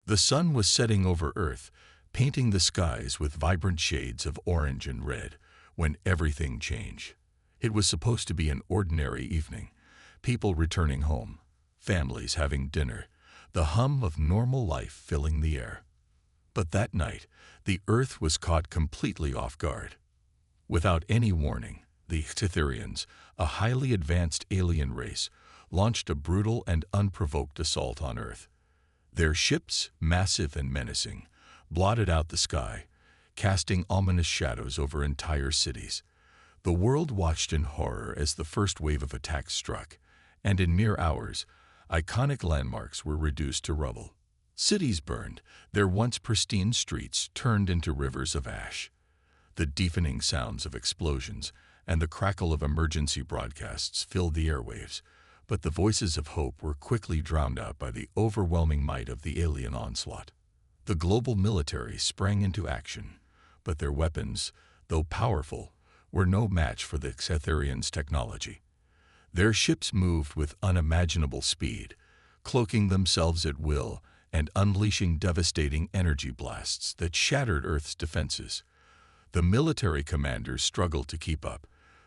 The sun was setting over Earth, painting the skies with vibrant shades of orange and red, when everything changed. It was supposed to be an ordinary evening, people returning home, families having dinner, the hum of normal life filling the air. But that night, the Earth was caught completely off guard. Without any warning, the Cytherians, a highly advanced alien race, launched a brutal and unprovoked assault on Earth. Their ships, massive and menacing, blotted out the sky, casting ominous shadows over entire cities. The world watched in horror as the first wave of attacks struck, and in mere hours, iconic landmarks were reduced to rubble. Cities burned, their once pristine streets turned into rivers of ash. The deafening sounds of explosions and the crackle of emergency broadcasts filled the airwaves, but the voices of hope were quickly drowned out by the overwhelming might of the alien onslaught. The global military sprang into action, but their weapons, though powerful, were no match for the Cytherians' technology. Their ships moved with unimaginable speed, cloaking themselves at will and unleashing devastating energy blasts that shattered Earth's defenses. The military commanders struggled to keep up,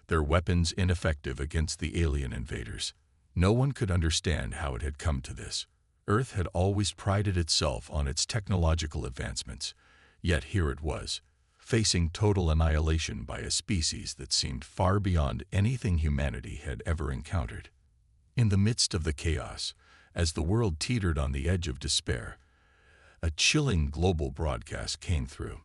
their weapons ineffective against the alien invaders. No one could understand how it had come to this. Earth had always prided itself on its technological advancements, yet here it was, facing total annihilation by a species that seemed far beyond anything humanity had ever encountered. In the midst of the chaos, as the world teetered on the edge of despair, a chilling global broadcast came through.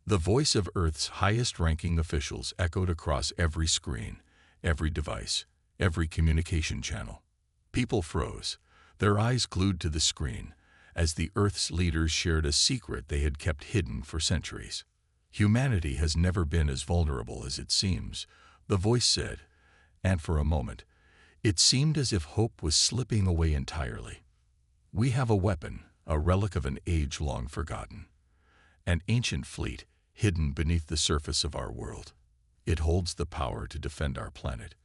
The voice of Earth's highest-ranking officials echoed across every screen, every device, every communication channel. People froze, their eyes glued to the screen, as the Earth's leaders shared a secret they had kept hidden for centuries. Humanity has never been as vulnerable as it seems, the voice said, and for a moment, it seemed as if hope was slipping away entirely. We have a weapon, a relic of an age long forgotten. An ancient fleet hidden beneath the surface of our world. It holds the power to defend our planet,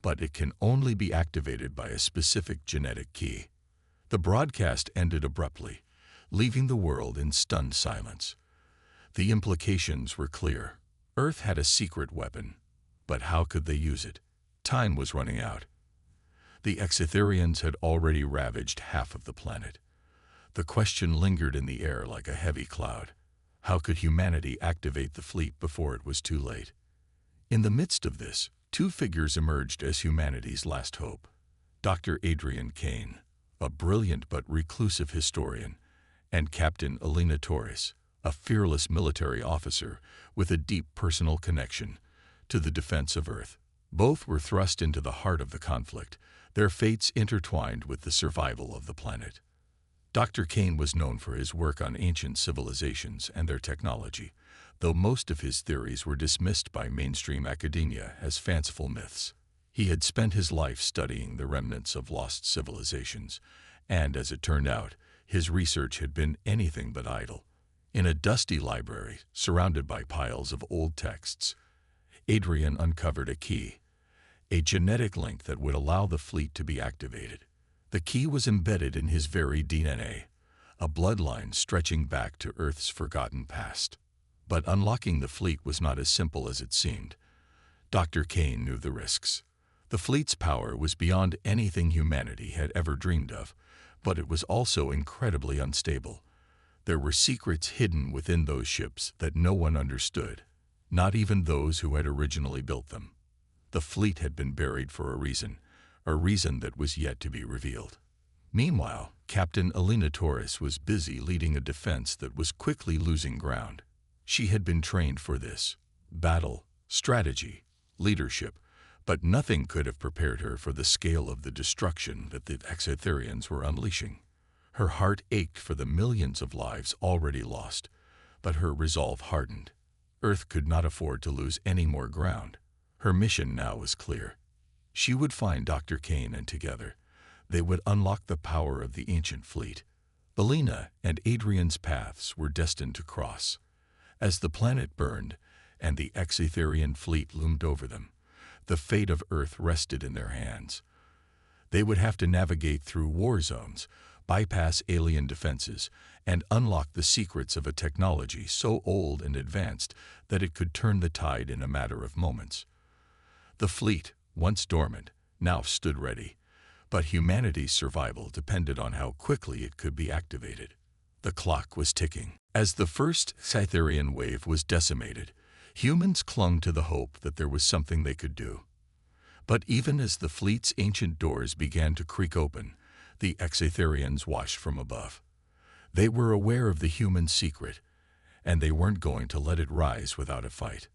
but it can only be activated by a specific genetic key. The broadcast ended abruptly, leaving the world in stunned silence. The implications were clear. Earth had a secret weapon, but how could they use it? Time was running out. The Cytherians had already ravaged half of the planet. The question lingered in the air like a heavy cloud. How could humanity activate the fleet before it was too late? In the midst of this, two figures emerged as humanity's last hope. Dr. Adrian Kane, a brilliant but reclusive historian, and Captain Alina Torres, a fearless military officer with a deep personal connection to the defense of Earth. Both were thrust into the heart of the conflict, their fates intertwined with the survival of the planet. Dr. Kane was known for his work on ancient civilizations and their technology, though most of his theories were dismissed by mainstream academia as fanciful myths. He had spent his life studying the remnants of lost civilizations, and as it turned out, his research had been anything but idle. In a dusty library, surrounded by piles of old texts, Adrian uncovered a key, a genetic link that would allow the fleet to be activated. The key was embedded in his very DNA, a bloodline stretching back to Earth's forgotten past. But unlocking the fleet was not as simple as it seemed. Dr. Kane knew the risks. The fleet's power was beyond anything humanity had ever dreamed of, but it was also incredibly unstable. There were secrets hidden within those ships that no one understood, not even those who had originally built them. The fleet had been buried for a reason that was yet to be revealed. Meanwhile, Captain Alina Torres was busy leading a defense that was quickly losing ground. She had been trained for this: battle, strategy, leadership, but nothing could have prepared her for the scale of the destruction that the Cytherians were unleashing. Her heart ached for the millions of lives already lost, but her resolve hardened. Earth could not afford to lose any more ground. Her mission now was clear. She would find Dr. Kane, and together, they would unlock the power of the ancient fleet. Alina and Adrian's paths were destined to cross. As the planet burned and the Cytherian fleet loomed over them, the fate of Earth rested in their hands. They would have to navigate through war zones, bypass alien defenses, and unlock the secrets of a technology so old and advanced that it could turn the tide in a matter of moments. The fleet, once dormant, now stood ready, but humanity's survival depended on how quickly it could be activated. The clock was ticking. As the first Cytherian wave was decimated, humans clung to the hope that there was something they could do. But even as the fleet's ancient doors began to creak open, the Cytherians watched from above. They were aware of the human secret, and they weren't going to let it rise without a fight.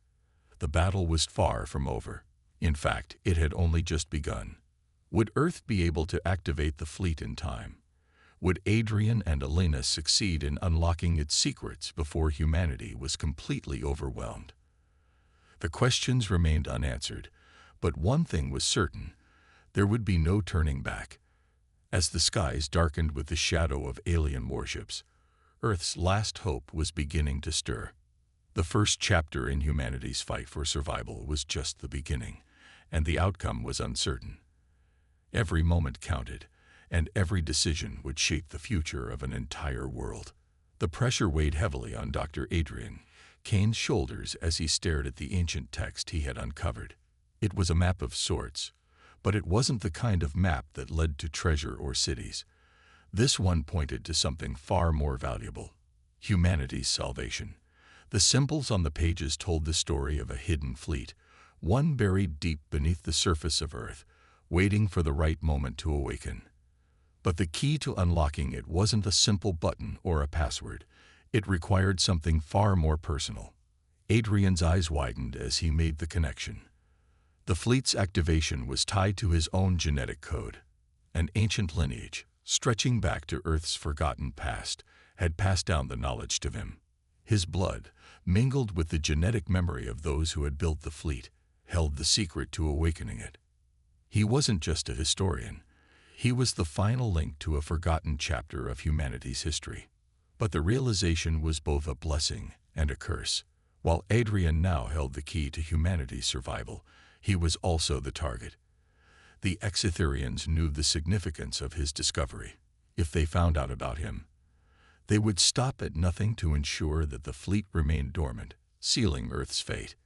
The battle was far from over. In fact, it had only just begun. Would Earth be able to activate the fleet in time? Would Adrian and Elena succeed in unlocking its secrets before humanity was completely overwhelmed? The questions remained unanswered, but one thing was certain: there would be no turning back. As the skies darkened with the shadow of alien warships, Earth's last hope was beginning to stir. The first chapter in humanity's fight for survival was just the beginning, and the outcome was uncertain. Every moment counted, and every decision would shape the future of an entire world. The pressure weighed heavily on Dr. Adrian Kane's shoulders as he stared at the ancient text he had uncovered. It was a map of sorts, but it wasn't the kind of map that led to treasure or cities. This one pointed to something far more valuable: humanity's salvation. The symbols on the pages told the story of a hidden fleet, one buried deep beneath the surface of Earth, waiting for the right moment to awaken. But the key to unlocking it wasn't a simple button or a password. It required something far more personal. Adrian's eyes widened as he made the connection. The fleet's activation was tied to his own genetic code. An ancient lineage, stretching back to Earth's forgotten past, had passed down the knowledge to him. His blood, mingled with the genetic memory of those who had built the fleet, held the secret to awakening it. He wasn't just a historian. He was the final link to a forgotten chapter of humanity's history. But the realization was both a blessing and a curse. While Adrian now held the key to humanity's survival, he was also the target. The Cytherians knew the significance of his discovery. If they found out about him, they would stop at nothing to ensure that the fleet remained dormant, sealing Earth's fate.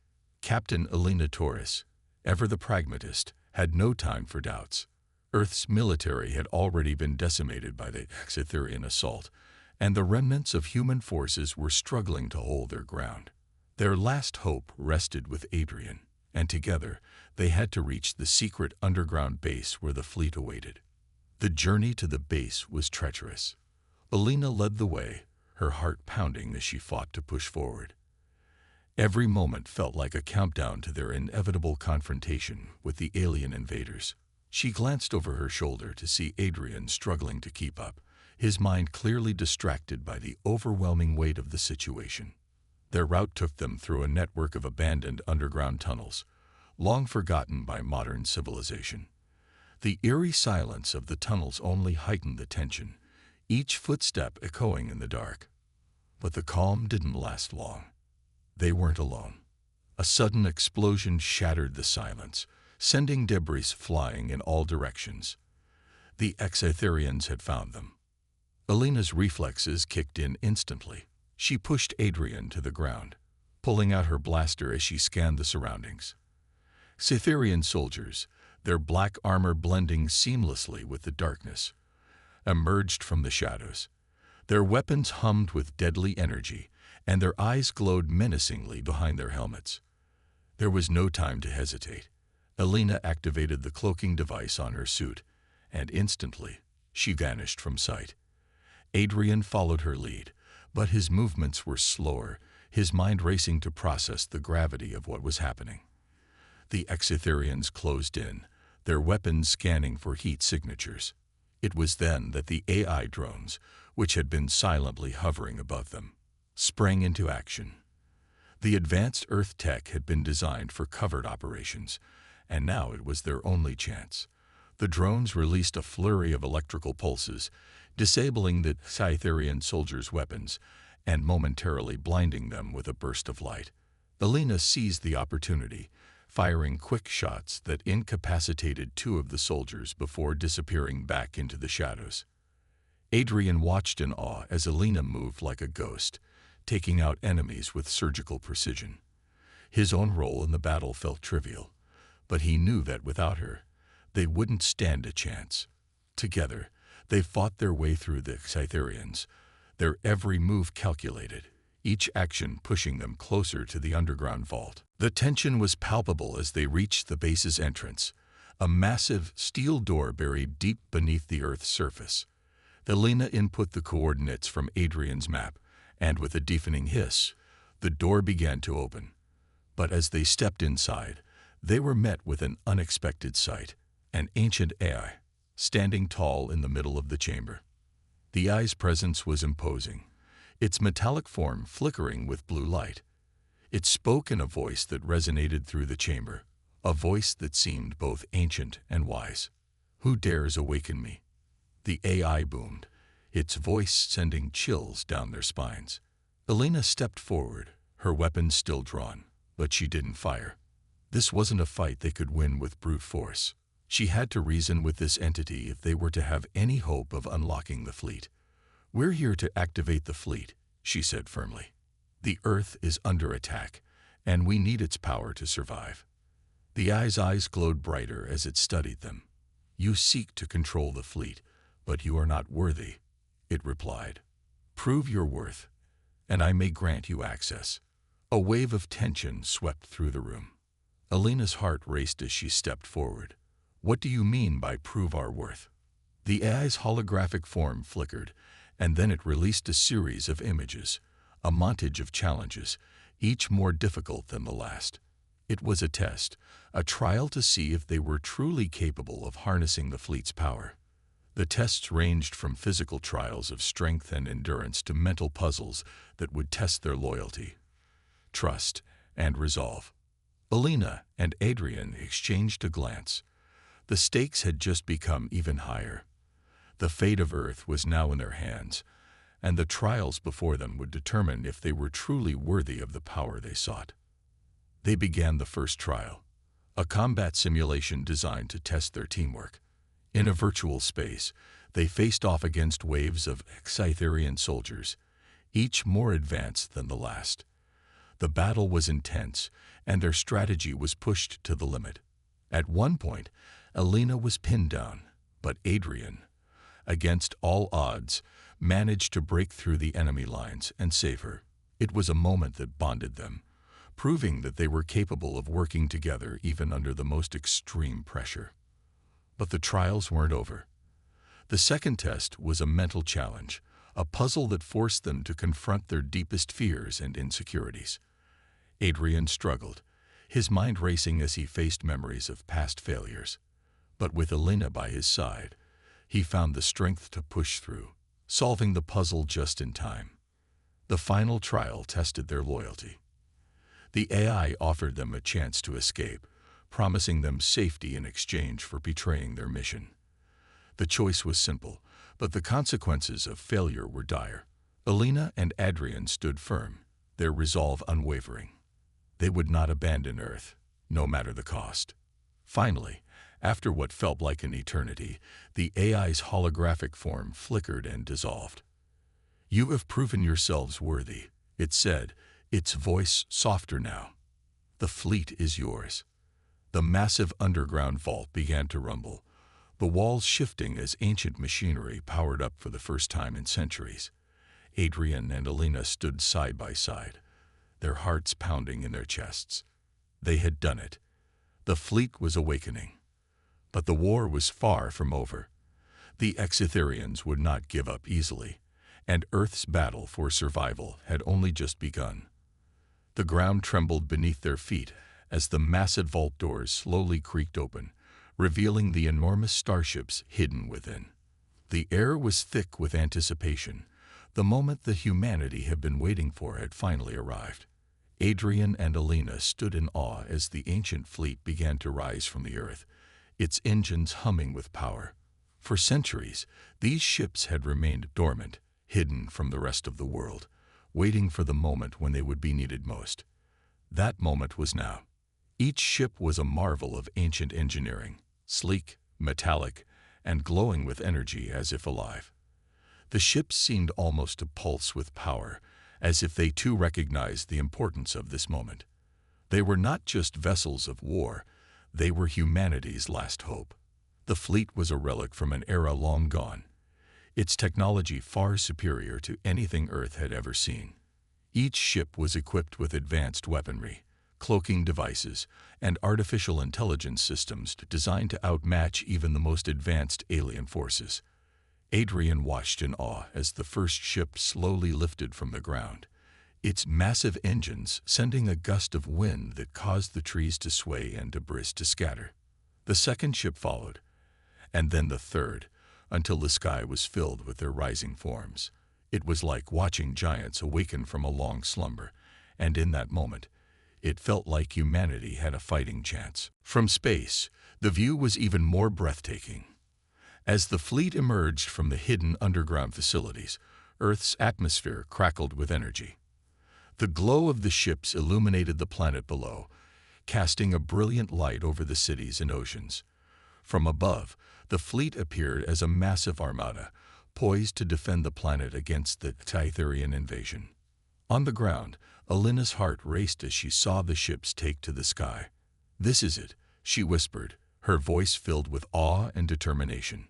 Captain Elena Torres, ever the pragmatist, had no time for doubts. Earth's military had already been decimated by the Cytherian assault, and the remnants of human forces were struggling to hold their ground. Their last hope rested with Adrian, and together they had to reach the secret underground base where the fleet awaited. The journey to the base was treacherous. Elena led the way, her heart pounding as she fought to push forward. Every moment felt like a countdown to their inevitable confrontation with the alien invaders. She glanced over her shoulder to see Adrian struggling to keep up, his mind clearly distracted by the overwhelming weight of the situation. Their route took them through a network of abandoned underground tunnels, long forgotten by modern civilization. The eerie silence of the tunnels only heightened the tension, each footstep echoing in the dark. But the calm didn't last long. They weren't alone. A sudden explosion shattered the silence, sending debris flying in all directions. The Cytherians had found them. Elena's reflexes kicked in instantly. She pushed Adrian to the ground, pulling out her blaster as she scanned the surroundings. Cytherian soldiers, their black armor blending seamlessly with the darkness, emerged from the shadows. Their weapons hummed with deadly energy, and their eyes glowed menacingly behind their helmets. There was no time to hesitate. Elena activated the cloaking device on her suit, and instantly she vanished from sight. Adrian followed her lead, but his movements were slower, his mind racing to process the gravity of what was happening. The Cytherians closed in, their weapons scanning for heat signatures. It was then that the AI drones, which had been silently hovering above them, sprang into action. The advanced Earth tech had been designed for covert operations, and now it was their only chance. The drones released a flurry of electrical pulses, disabling the Cytherian soldiers' weapons and momentarily blinding them with a burst of light. Elena seized the opportunity, firing quick shots that incapacitated two of the soldiers before disappearing back into the shadows. Adrian watched in awe as Alina moved like a ghost, taking out enemies with surgical precision. His own role in the battle felt trivial, but he knew that without her, they wouldn't stand a chance. Together, they fought their way through the Scytherians, their every move calculated, each action pushing them closer to the underground vault. The tension was palpable as they reached the base's entrance, a massive steel door buried deep beneath the Earth's surface. Alina input the coordinates from Adrian's map, and with a deafening hiss, the door began to open. But as they stepped inside, they were met with an unexpected sight, an ancient AI, standing tall in the middle of the chamber. The AI's presence was imposing, its metallic form flickering with blue light. It spoke in a voice that resonated through the chamber, a voice that seemed both ancient and wise. "Who dares awaken me?" The AI boomed, its voice sending chills down their spines. Alina stepped forward, her weapon still drawn, but she didn't fire. This wasn't a fight they could win with brute force. She had to reason with this entity if they were to have any hope of unlocking the fleet. "We're here to activate the fleet," she said firmly. "The Earth is under attack, and we need its power to survive." The AI's eyes glowed brighter as it studied them. "You seek to control the fleet, but you are not worthy," it replied. "Prove your worth, and I may grant you access." A wave of tension swept through the room. Alina's heart raced as she stepped forward. "What do you mean by prove our worth?" The AI's holographic form flickered, and then it released a series of images, a montage of challenges, each more difficult than the last. It was a test, a trial to see if they were truly capable of harnessing the fleet's power. The tests ranged from physical trials of strength and endurance to mental puzzles that would test their loyalty, trust, and resolve. Alina and Adrian exchanged a glance. The stakes had just become even higher. The fate of Earth was now in their hands, and the trials before them would determine if they were truly worthy of the power they sought. They began the first trial, a combat simulation designed to test their teamwork. In a virtual space, they faced off against waves of Scytherian soldiers, each more advanced than the last. The battle was intense, and their strategy was pushed to the limit. At one point, Alina was pinned down, but Adrian, against all odds, managed to break through the enemy lines and save her. It was a moment that bonded them, proving that they were capable of working together even under the most extreme pressure. But the trials weren't over. The second test was a mental challenge, a puzzle that forced them to confront their deepest fears and insecurities. Adrian struggled, his mind racing as he faced memories of past failures. But with Alina by his side, he found the strength to push through, solving the puzzle just in time. The final trial tested their loyalty. The AI offered them a chance to escape, promising them safety in exchange for betraying their mission. The choice was simple, but the consequences of failure were dire. Alina and Adrian stood firm, their resolve unwavering. They would not abandon Earth, no matter the cost. Finally, after what felt like an eternity, the AI's holographic form flickered and dissolved. "You have proven yourselves worthy," it said, its voice softer now. "The fleet is yours." The massive underground vault began to rumble, the walls shifting as ancient machinery powered up for the first time in centuries. Adrian and Alina stood side by side, their hearts pounding in their chests. They had done it. The fleet was awakening. But the war was far from over. The Scytherians would not give up easily, and Earth's battle for survival had only just begun. The ground trembled beneath their feet as the massive vault doors slowly creaked open, revealing the enormous starships hidden within. The air was thick with anticipation. The moment that humanity had been waiting for had finally arrived. Adrian and Alina stood in awe as the ancient fleet began to rise from the Earth, its engines humming with power. For centuries, these ships had remained dormant, hidden from the rest of the world, waiting for the moment when they would be needed most. That moment was now. Each ship was a marvel of ancient engineering, sleek, metallic, and glowing with energy as if alive. The ships seemed almost to pulse with power, as if they too recognized the importance of this moment. They were not just vessels of war, they were humanity's last hope. The fleet was a relic from an era long gone, its technology far superior to anything Earth had ever seen. Each ship was equipped with advanced weaponry, cloaking devices, and artificial intelligence systems designed to outmatch even the most advanced alien forces. Adrian watched in awe as the first ship slowly lifted from the ground, its massive engines sending a gust of wind that caused the trees to sway and debris to scatter. The second ship followed, and then the third, until the sky was filled with their rising forms. It was like watching giants awaken from a long slumber, and in that moment, it felt like humanity had a fighting chance. From space, the view was even more breathtaking. As the fleet emerged from the hidden underground facilities, Earth's atmosphere crackled with energy. The glow of the ships illuminated the planet below, casting a brilliant light over the cities and oceans. From above, the fleet appeared as a massive armada, poised to defend the planet against the Titherian invasion. On the ground, Alina's heart raced as she saw the ships take to the sky. "This is it," she whispered, her voice filled with awe and determination.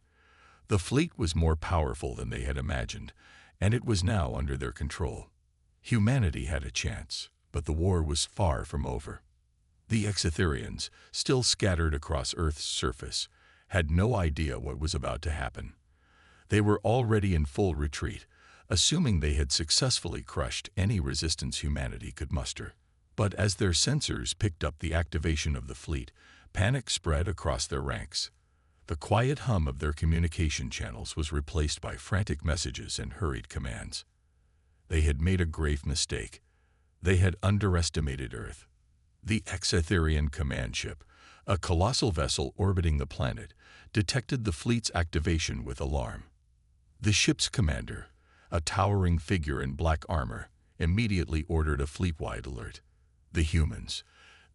The fleet was more powerful than they had imagined, and it was now under their control. Humanity had a chance, but the war was far from over. The Exetherians, still scattered across Earth's surface, had no idea what was about to happen. They were already in full retreat, assuming they had successfully crushed any resistance humanity could muster. But as their sensors picked up the activation of the fleet, panic spread across their ranks. The quiet hum of their communication channels was replaced by frantic messages and hurried commands. They had made a grave mistake. They had underestimated Earth. The Exetherian command ship, a colossal vessel orbiting the planet, detected the fleet's activation with alarm. The ship's commander, a towering figure in black armor, immediately ordered a fleet-wide alert. "The humans.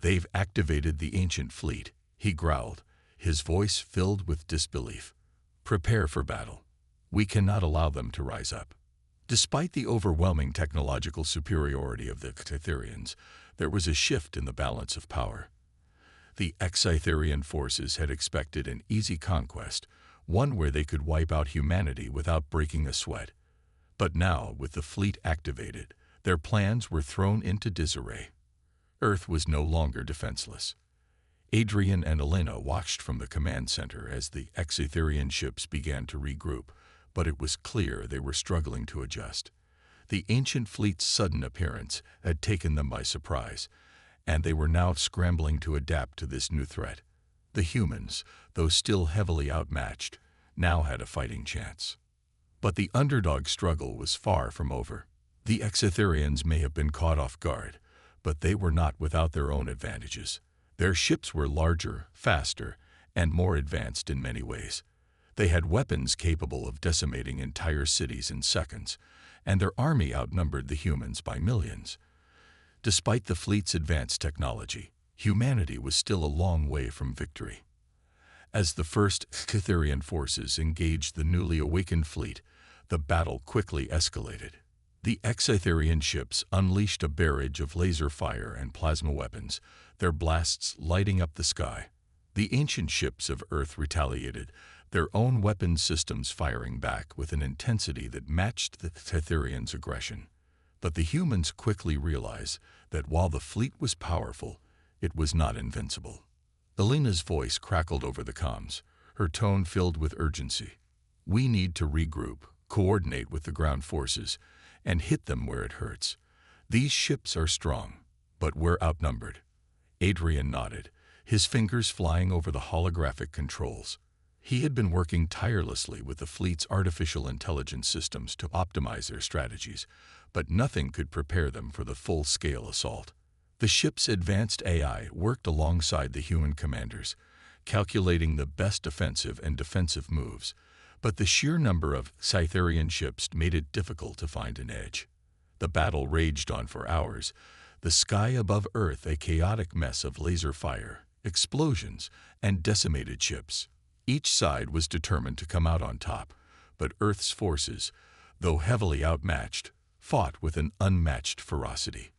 They've activated the ancient fleet," he growled, his voice filled with disbelief. "Prepare for battle. We cannot allow them to rise up." Despite the overwhelming technological superiority of the Exetherians, there was a shift in the balance of power. The Exetherian forces had expected an easy conquest, one where they could wipe out humanity without breaking a sweat. But now, with the fleet activated, their plans were thrown into disarray. Earth was no longer defenseless. Adrian and Elena watched from the command center as the Exetherian ships began to regroup, but it was clear they were struggling to adjust. The ancient fleet's sudden appearance had taken them by surprise, and they were now scrambling to adapt to this new threat. The humans, though still heavily outmatched, now had a fighting chance. But the underdog struggle was far from over. The Exetherians may have been caught off guard, but they were not without their own advantages. Their ships were larger, faster, and more advanced in many ways. They had weapons capable of decimating entire cities in seconds, and their army outnumbered the humans by millions. Despite the fleet's advanced technology, humanity was still a long way from victory. As the first Exetherian forces engaged the newly awakened fleet, the battle quickly escalated. The Exetherian ships unleashed a barrage of laser fire and plasma weapons, their blasts lighting up the sky. The ancient ships of Earth retaliated, their own weapon systems firing back with an intensity that matched the Exetherians' aggression. But the humans quickly realized that while the fleet was powerful, it was not invincible. Elena's voice crackled over the comms, her tone filled with urgency. "We need to regroup, coordinate with the ground forces, and hit them where it hurts. These ships are strong, but we're outnumbered." Adrian nodded, his fingers flying over the holographic controls. He had been working tirelessly with the fleet's artificial intelligence systems to optimize their strategies, but nothing could prepare them for the full-scale assault. The ship's advanced AI worked alongside the human commanders, calculating the best offensive and defensive moves, but the sheer number of Cytherian ships made it difficult to find an edge. The battle raged on for hours, the sky above Earth a chaotic mess of laser fire, explosions, and decimated ships. Each side was determined to come out on top, but Earth's forces, though heavily outmatched, fought with an unmatched ferocity.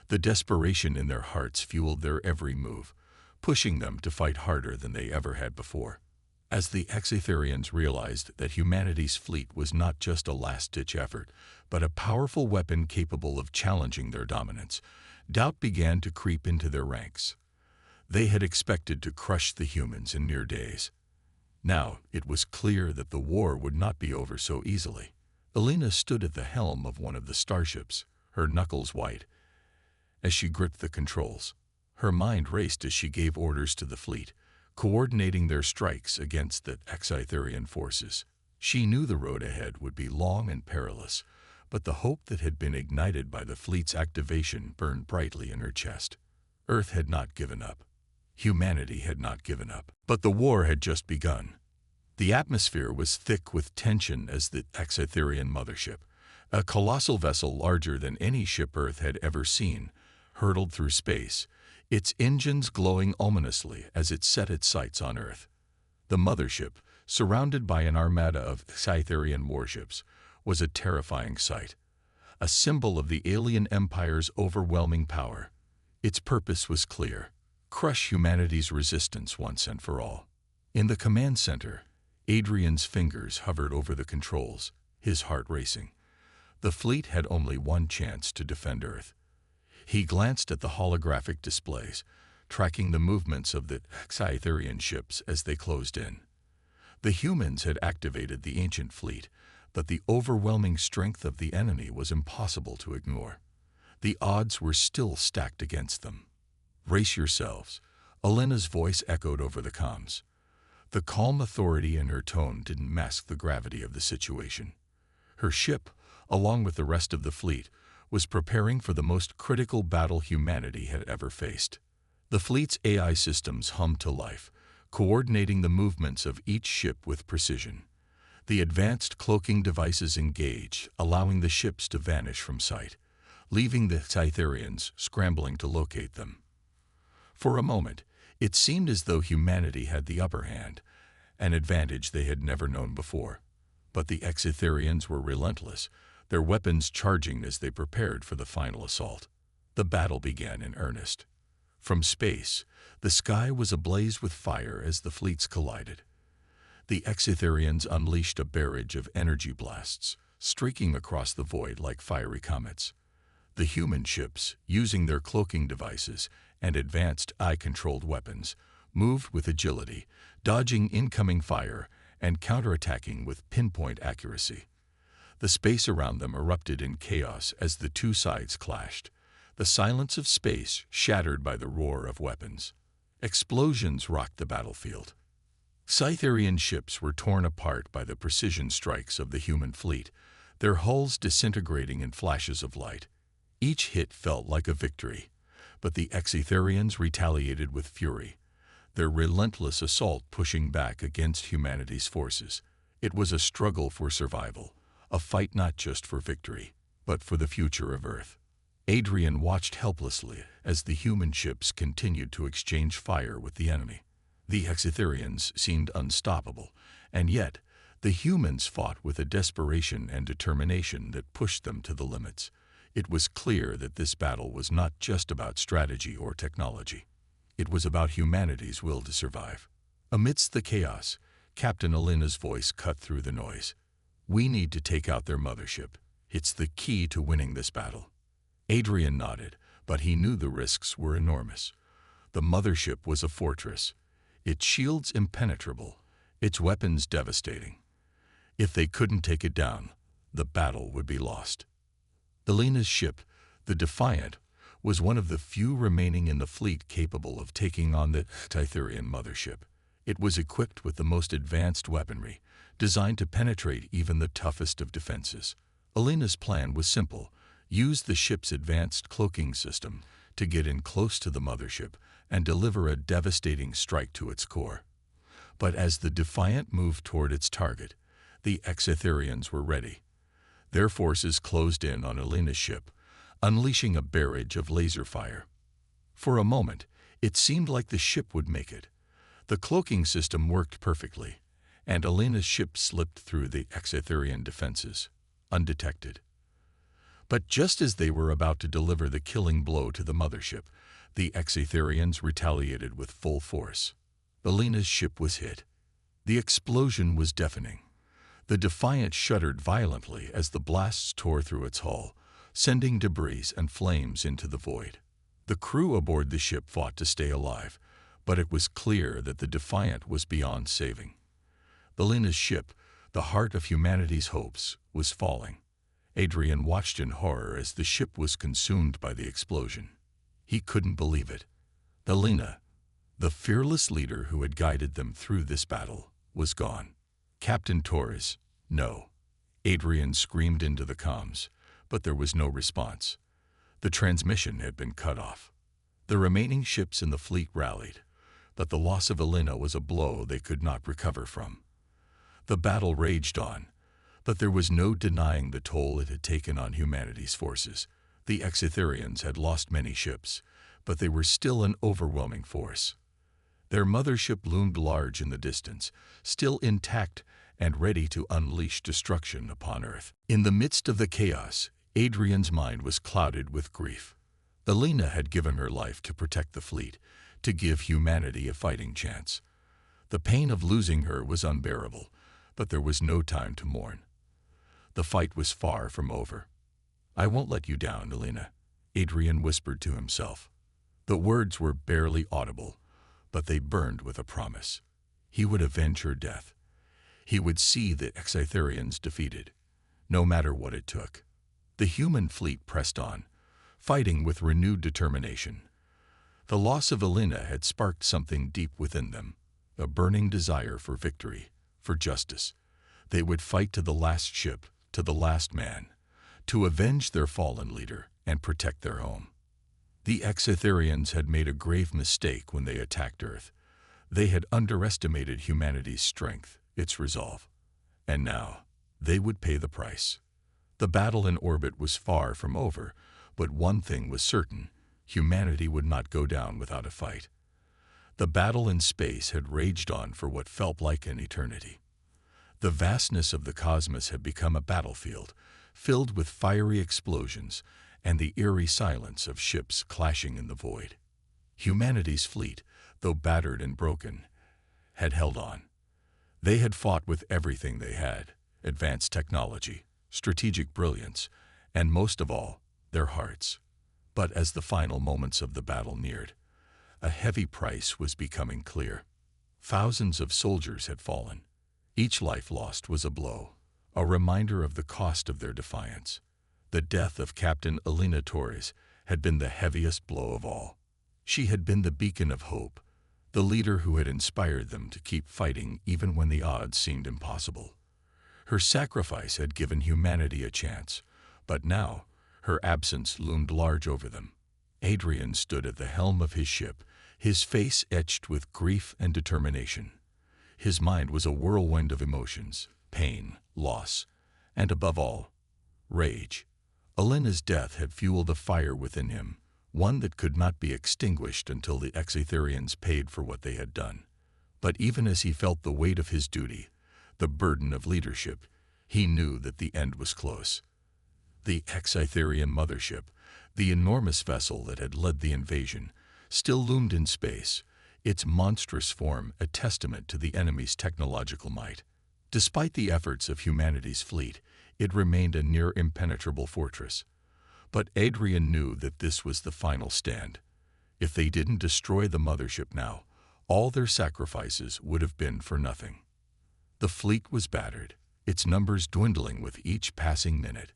The desperation in their hearts fueled their every move, pushing them to fight harder than they ever had before. As the Exetherians realized that humanity's fleet was not just a last-ditch effort, but a powerful weapon capable of challenging their dominance, doubt began to creep into their ranks. They had expected to crush the humans in mere days. Now it was clear that the war would not be over so easily. Alina stood at the helm of one of the starships, her knuckles white, as she gripped the controls. Her mind raced as she gave orders to the fleet, coordinating their strikes against the Exetherian forces. She knew the road ahead would be long and perilous, but the hope that had been ignited by the fleet's activation burned brightly in her chest. Earth had not given up. Humanity had not given up. But the war had just begun. The atmosphere was thick with tension as the Exetherian mothership, a colossal vessel larger than any ship Earth had ever seen, hurtled through space, its engines glowing ominously as it set its sights on Earth. The mothership, surrounded by an armada of Exetherian warships, was a terrifying sight, a symbol of the alien empire's overwhelming power. Its purpose was clear: crush humanity's resistance once and for all. In the command center, Adrian's fingers hovered over the controls, his heart racing. The fleet had only one chance to defend Earth. He glanced at the holographic displays, tracking the movements of the Exetherian ships as they closed in. The humans had activated the ancient fleet, but the overwhelming strength of the enemy was impossible to ignore. The odds were still stacked against them. "Brace yourselves," Alina's voice echoed over the comms. The calm authority in her tone didn't mask the gravity of the situation. Her ship, along with the rest of the fleet, was preparing for the most critical battle humanity had ever faced. The fleet's AI systems hummed to life, coordinating the movements of each ship with precision. The advanced cloaking devices engaged, allowing the ships to vanish from sight, leaving the Exetherians scrambling to locate them. For a moment, it seemed as though humanity had the upper hand, an advantage they had never known before. But the Exetherians were relentless, their weapons charging as they prepared for the final assault. The battle began in earnest. From space, the sky was ablaze with fire as the fleets collided. The Exetherians unleashed a barrage of energy blasts, streaking across the void like fiery comets. The human ships, using their cloaking devices and advanced eye-controlled weapons, moved with agility, dodging incoming fire and counterattacking with pinpoint accuracy. The space around them erupted in chaos as the two sides clashed, the silence of space shattered by the roar of weapons. Explosions rocked the battlefield. Exetherian ships were torn apart by the precision strikes of the human fleet, their hulls disintegrating in flashes of light. Each hit felt like a victory, but the Exetherians retaliated with fury, their relentless assault pushing back against humanity's forces. It was a struggle for survival, a fight not just for victory, but for the future of Earth. Adrian watched helplessly as the human ships continued to exchange fire with the enemy. The Exetherians seemed unstoppable, and yet the humans fought with a desperation and determination that pushed them to the limits. It was clear that this battle was not just about strategy or technology. It was about humanity's will to survive. Amidst the chaos, Captain Alina's voice cut through the noise. "We need to take out their mothership. It's the key to winning this battle." Adrian nodded, but he knew the risks were enormous. The mothership was a fortress, its shields impenetrable, its weapons devastating. If they couldn't take it down, the battle would be lost. Alina's ship, the Defiant, was one of the few remaining in the fleet capable of taking on the Exetherian mothership. It was equipped with the most advanced weaponry, designed to penetrate even the toughest of defenses. Alina's plan was simple: use the ship's advanced cloaking system to get in close to the mothership and deliver a devastating strike to its core. But as the Defiant moved toward its target, the Exetherians were ready. Their forces closed in on Alina's ship, unleashing a barrage of laser fire. For a moment, it seemed like the ship would make it. The cloaking system worked perfectly, and Alina's ship slipped through the Exetherian defenses. undetected. But just as they were about to deliver the killing blow to the mothership, the Exatherians retaliated with full force. Alina's ship was hit. The explosion was deafening. The Defiant shuddered violently as the blasts tore through its hull, sending debris and flames into the void. The crew aboard the ship fought to stay alive, but it was clear that the Defiant was beyond saving. Alina's ship, the heart of humanity's hopes, was falling. Adrian watched in horror as the ship was consumed by the explosion. He couldn't believe it. Alina, the fearless leader who had guided them through this battle, was gone. Captain Torres, no. Adrian screamed into the comms, but there was no response. The transmission had been cut off. The remaining ships in the fleet rallied, but the loss of Alina was a blow they could not recover from. The battle raged on, but there was no denying the toll it had taken on humanity's forces. The Exatherians had lost many ships, but they were still an overwhelming force. Their mothership loomed large in the distance, still intact and ready to unleash destruction upon Earth. In the midst of the chaos, Adrian's mind was clouded with grief. Alina had given her life to protect the fleet, to give humanity a fighting chance. The pain of losing her was unbearable, but there was no time to mourn. The fight was far from over. "I won't let you down, Alina," Adrian whispered to himself. The words were barely audible, but they burned with a promise. He would avenge her death. He would see the Exatherians defeated, no matter what it took. The human fleet pressed on, fighting with renewed determination. The loss of Alina had sparked something deep within them, a burning desire for victory, for justice. They would fight to the last ship, to the last man, to avenge their fallen leader and protect their home. The Exatherians had made a grave mistake when they attacked Earth. They had underestimated humanity's strength, its resolve. And now, they would pay the price. The battle in orbit was far from over, but one thing was certain: humanity would not go down without a fight. The battle in space had raged on for what felt like an eternity. The vastness of the cosmos had become a battlefield, filled with fiery explosions and the eerie silence of ships clashing in the void. Humanity's fleet, though battered and broken, had held on. They had fought with everything they had: advanced technology, strategic brilliance, and most of all, their hearts. But as the final moments of the battle neared, a heavy price was becoming clear. Thousands of soldiers had fallen. Each life lost was a blow, a reminder of the cost of their defiance. The death of Captain Alina Torres had been the heaviest blow of all. She had been the beacon of hope, the leader who had inspired them to keep fighting even when the odds seemed impossible. Her sacrifice had given humanity a chance, but now her absence loomed large over them. Adrian stood at the helm of his ship, his face etched with grief and determination. His mind was a whirlwind of emotions: pain, loss, and above all, rage. Alina's death had fueled a fire within him, one that could not be extinguished until the Exatherians paid for what they had done. But even as he felt the weight of his duty, the burden of leadership, he knew that the end was close. The Exatherian mothership, the enormous vessel that had led the invasion, still loomed in space, its monstrous form a testament to the enemy's technological might. Despite the efforts of humanity's fleet, it remained a near impenetrable fortress. But Adrian knew that this was the final stand. If they didn't destroy the mothership now, all their sacrifices would have been for nothing. The fleet was battered, its numbers dwindling with each passing minute.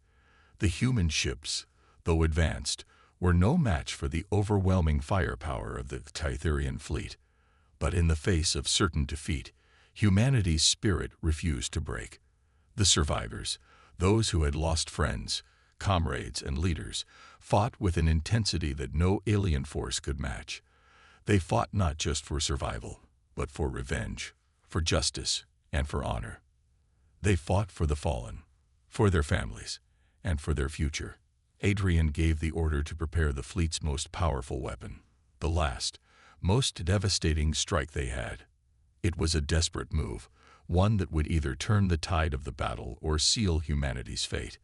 The human ships, though advanced, were no match for the overwhelming firepower of the Exatherian fleet. But in the face of certain defeat, humanity's spirit refused to break. The survivors, those who had lost friends, comrades, and leaders, fought with an intensity that no alien force could match. They fought not just for survival, but for revenge, for justice, and for honor. They fought for the fallen, for their families, and for their future. Adrian gave the order to prepare the fleet's most powerful weapon, the last, most devastating strike they had. It was a desperate move, one that would either turn the tide of the battle or seal humanity's fate.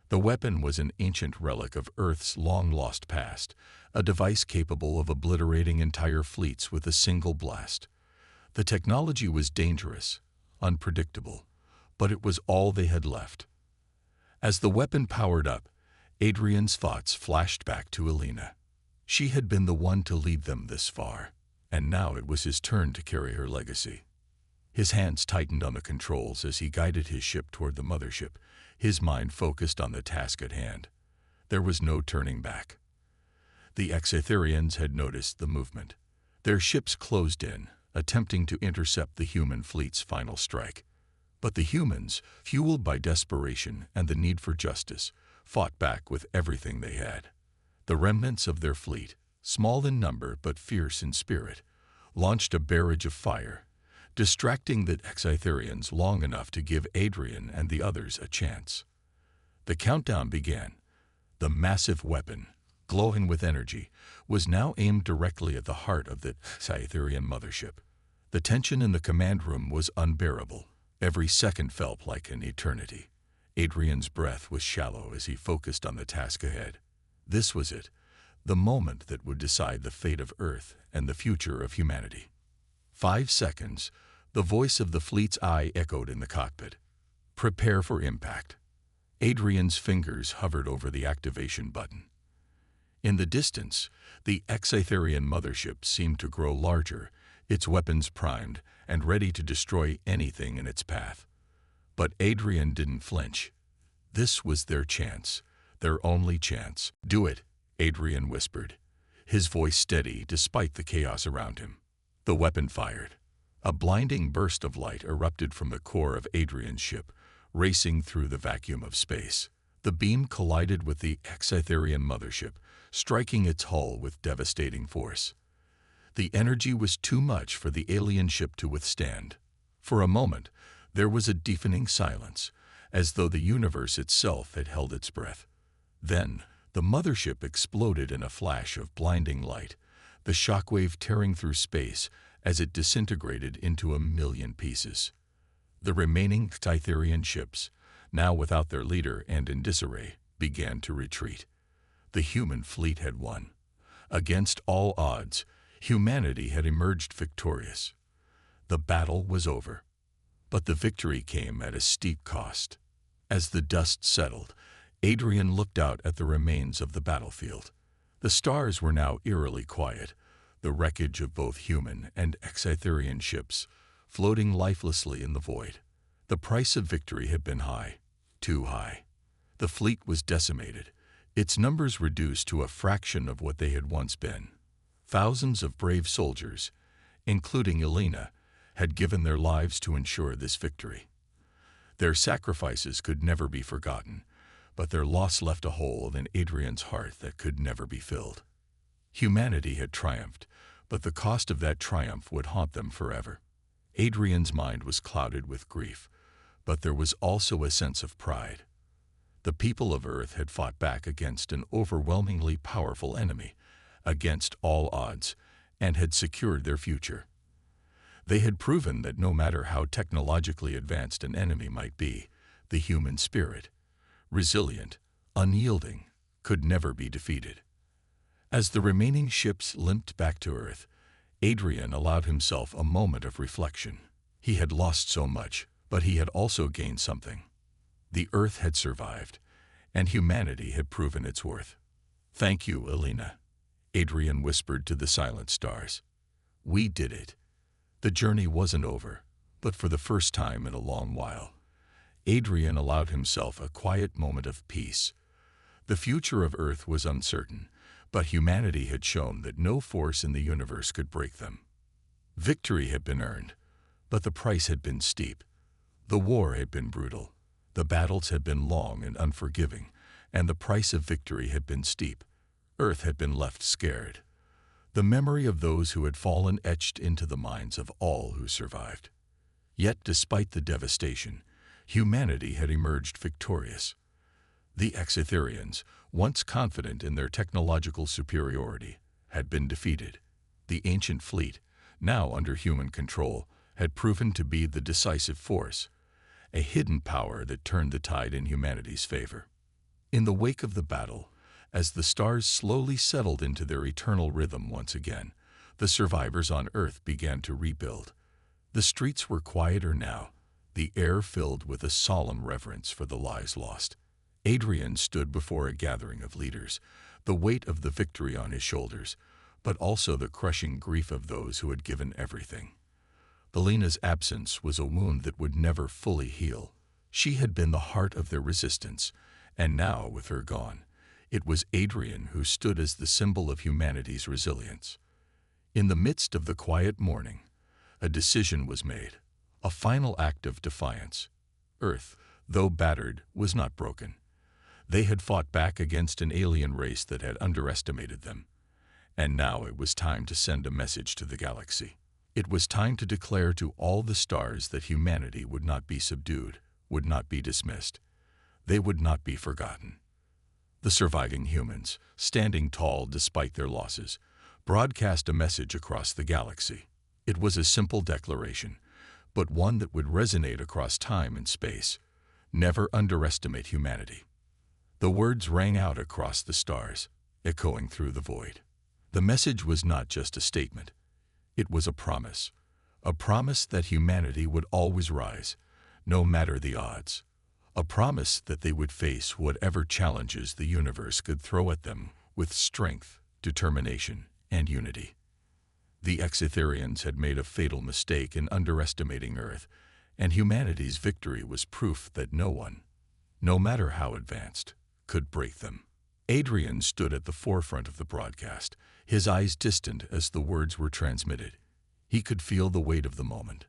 The weapon was an ancient relic of Earth's long-lost past, a device capable of obliterating entire fleets with a single blast. The technology was dangerous, unpredictable, but it was all they had left. As the weapon powered up, Adrian's thoughts flashed back to Elena. She had been the one to lead them this far, and now it was his turn to carry her legacy. His hands tightened on the controls as he guided his ship toward the mothership, his mind focused on the task at hand. There was no turning back. The Exatherians had noticed the movement. Their ships closed in, attempting to intercept the human fleet's final strike. But the humans, fueled by desperation and the need for justice, fought back with everything they had. The remnants of their fleet, small in number but fierce in spirit, launched a barrage of fire, distracting the Exatherians long enough to give Adrian and the others a chance. The countdown began. The massive weapon, glowing with energy, was now aimed directly at the heart of the Exatherian mothership. The tension in the command room was unbearable. Every second felt like an eternity. Adrian's breath was shallow as he focused on the task ahead. This was it, the moment that would decide the fate of Earth and the future of humanity. 5 seconds, the voice of the fleet's eye echoed in the cockpit. Prepare for impact. Adrian's fingers hovered over the activation button. In the distance, the Exatherian mothership seemed to grow larger, its weapons primed and ready to destroy anything in its path. But Adrian didn't flinch. This was their chance, their only chance. Do it, Adrian whispered, his voice steady despite the chaos around him. The weapon fired. A blinding burst of light erupted from the core of Adrian's ship, racing through the vacuum of space. The beam collided with the Exatherian mothership, striking its hull with devastating force. The energy was too much for the alien ship to withstand. For a moment, there was a deafening silence, as though the universe itself had held its breath. Then, the mothership exploded in a flash of blinding light, the shockwave tearing through space as it disintegrated into a million pieces. The remaining Exatherian ships, now without their leader and in disarray, began to retreat. The human fleet had won. Against all odds, humanity had emerged victorious. The battle was over. But the victory came at a steep cost. As the dust settled, Adrian looked out at the remains of the battlefield. The stars were now eerily quiet, the wreckage of both human and Exatherian ships floating lifelessly in the void. The price of victory had been high, too high. The fleet was decimated, its numbers reduced to a fraction of what they had once been. Thousands of brave soldiers, including Elena, had given their lives to ensure this victory. Their sacrifices could never be forgotten, but their loss left a hole in Adrian's heart that could never be filled. Humanity had triumphed, but the cost of that triumph would haunt them forever. Adrian's mind was clouded with grief, but there was also a sense of pride. The people of Earth had fought back against an overwhelmingly powerful enemy, against all odds, and had secured their future. They had proven that no matter how technologically advanced an enemy might be, the human spirit, resilient, unyielding, could never be defeated. As the remaining ships limped back to Earth, Adrian allowed himself a moment of reflection. He had lost so much, but he had also gained something. The Earth had survived, and humanity had proven its worth. "Thank you, Elena," Adrian whispered to the silent stars. "We did it." The journey wasn't over, but for the first time in a long while, Adrian allowed himself a quiet moment of peace. The future of Earth was uncertain, but humanity had shown that no force in the universe could break them. Victory had been earned, but the price had been steep. The war had been brutal, the battles had been long and unforgiving, and the price of victory had been steep. Earth had been left scared. The memory of those who had fallen etched into the minds of all who survived. Yet, despite the devastation, humanity had emerged victorious. The Exatherians, once confident in their technological superiority, had been defeated. The ancient fleet, now under human control, had proven to be the decisive force, a hidden power that turned the tide in humanity's favor. In the wake of the battle, as the stars slowly settled into their eternal rhythm once again, the survivors on Earth began to rebuild. The streets were quieter now, the air filled with a solemn reverence for the lives lost. Adrian stood before a gathering of leaders, the weight of the victory on his shoulders, but also the crushing grief of those who had given everything. Belena's absence was a wound that would never fully heal. She had been the heart of their resistance, and now, with her gone, it was Adrian who stood as the symbol of humanity's resilience. In the midst of the quiet morning, a decision was made, a final act of defiance. Earth, though battered, was not broken. They had fought back against an alien race that had underestimated them. And now it was time to send a message to the galaxy. It was time to declare to all the stars that humanity would not be subdued, would not be dismissed. They would not be forgotten. The surviving humans, standing tall despite their losses, broadcast a message across the galaxy. It was a simple declaration, but one that would resonate across time and space. Never underestimate humanity. The words rang out across the stars, echoing through the void. The message was not just a statement. It was a promise that humanity would always rise, no matter the odds. A promise that they would face whatever challenges the universe could throw at them with strength, determination, and unity. The Exetherians had made a fatal mistake in underestimating Earth, and humanity's victory was proof that no one, no matter how advanced, could break them. Adrian stood at the forefront of the broadcast, his eyes distant as the words were transmitted. He could feel the weight of the moment.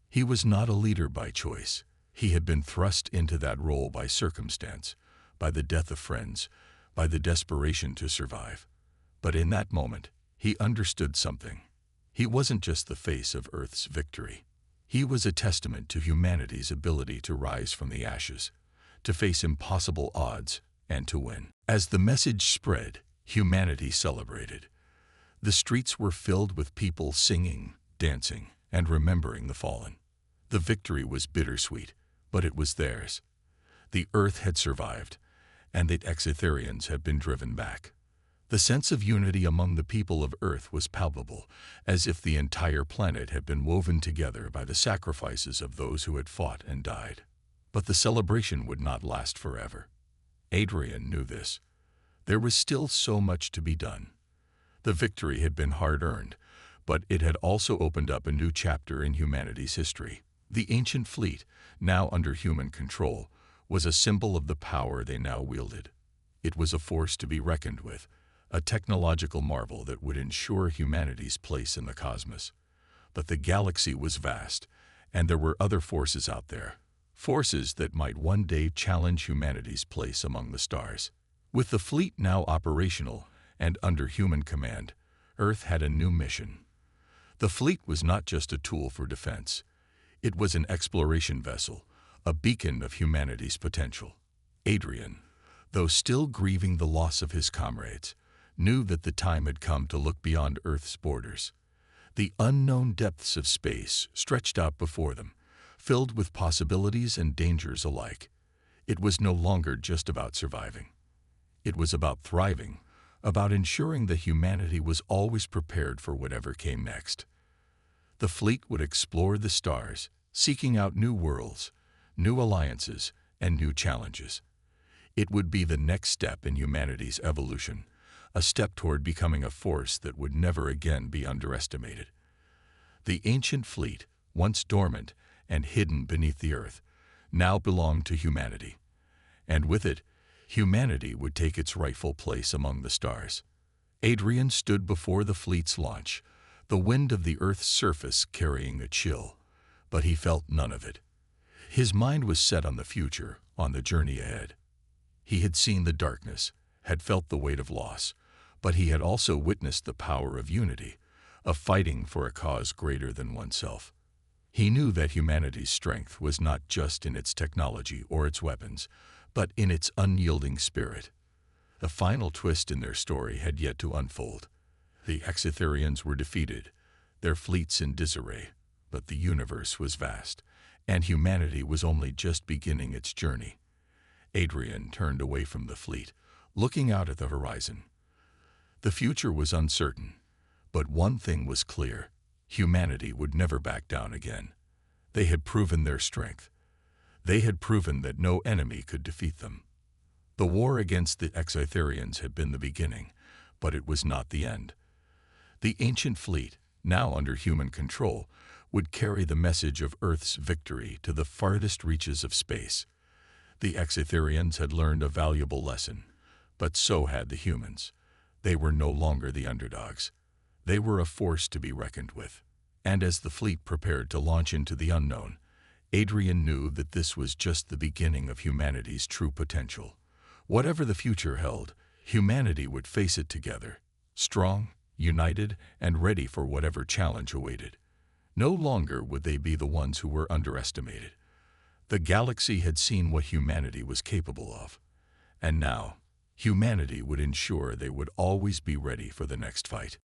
He was not a leader by choice. He had been thrust into that role by circumstance, by the death of friends, by the desperation to survive. But in that moment, he understood something. He wasn't just the face of Earth's victory. He was a testament to humanity's ability to rise from the ashes, to face impossible odds, and to win. As the message spread, humanity celebrated. The streets were filled with people singing, dancing, and remembering the fallen. The victory was bittersweet, but it was theirs. The Earth had survived, and the Exetherians had been driven back. The sense of unity among the people of Earth was palpable, as if the entire planet had been woven together by the sacrifices of those who had fought and died. But the celebration would not last forever. Adrian knew this. There was still so much to be done. The victory had been hard-earned, but it had also opened up a new chapter in humanity's history. The ancient fleet, now under human control, was a symbol of the power they now wielded. It was a force to be reckoned with, a technological marvel that would ensure humanity's place in the cosmos. But the galaxy was vast, and there were other forces out there, forces that might one day challenge humanity's place among the stars. With the fleet now operational and under human command, Earth had a new mission. The fleet was not just a tool for defense. It was an exploration vessel, a beacon of humanity's potential. Adrian, though still grieving the loss of his comrades, knew that the time had come to look beyond Earth's borders. The unknown depths of space stretched out before them, filled with possibilities and dangers alike. It was no longer just about surviving. It was about thriving, about ensuring that humanity was always prepared for whatever came next. The fleet would explore the stars, seeking out new worlds, new alliances, and new challenges. It would be the next step in humanity's evolution, a step toward becoming a force that would never again be underestimated. The ancient fleet, once dormant and hidden beneath the earth, now belonged to humanity. And with it, humanity would take its rightful place among the stars. Adrian stood before the fleet's launch, the wind of the Earth's surface carrying a chill, but he felt none of it. His mind was set on the future, on the journey ahead. He had seen the darkness, had felt the weight of loss, but he had also witnessed the power of unity, of fighting for a cause greater than oneself. He knew that humanity's strength was not just in its technology or its weapons, but in its unyielding spirit. The final twist in their story had yet to unfold. The Exetherians were defeated, their fleets in disarray, But the universe was vast, and humanity was only just beginning its journey. Adrian turned away from the fleet, looking out at the horizon. The future was uncertain, but one thing was clear: humanity would never back down again. They had proven their strength. They had proven that no enemy could defeat them. The war against the Exitherians had been the beginning, but it was not the end. The ancient fleet, now under human control, would carry the message of Earth's victory to the farthest reaches of space. The Exitherians had learned a valuable lesson, but so had the humans. They were no longer the underdogs. They were a force to be reckoned with. And as the fleet prepared to launch into the unknown, Adrian knew that this was just the beginning of humanity's true potential. Whatever the future held, humanity would face it together, strong, united, and ready for whatever challenge awaited. No longer would they be the ones who were underestimated. The galaxy had seen what humanity was capable of, and now humanity would ensure they would always be ready for the next fight.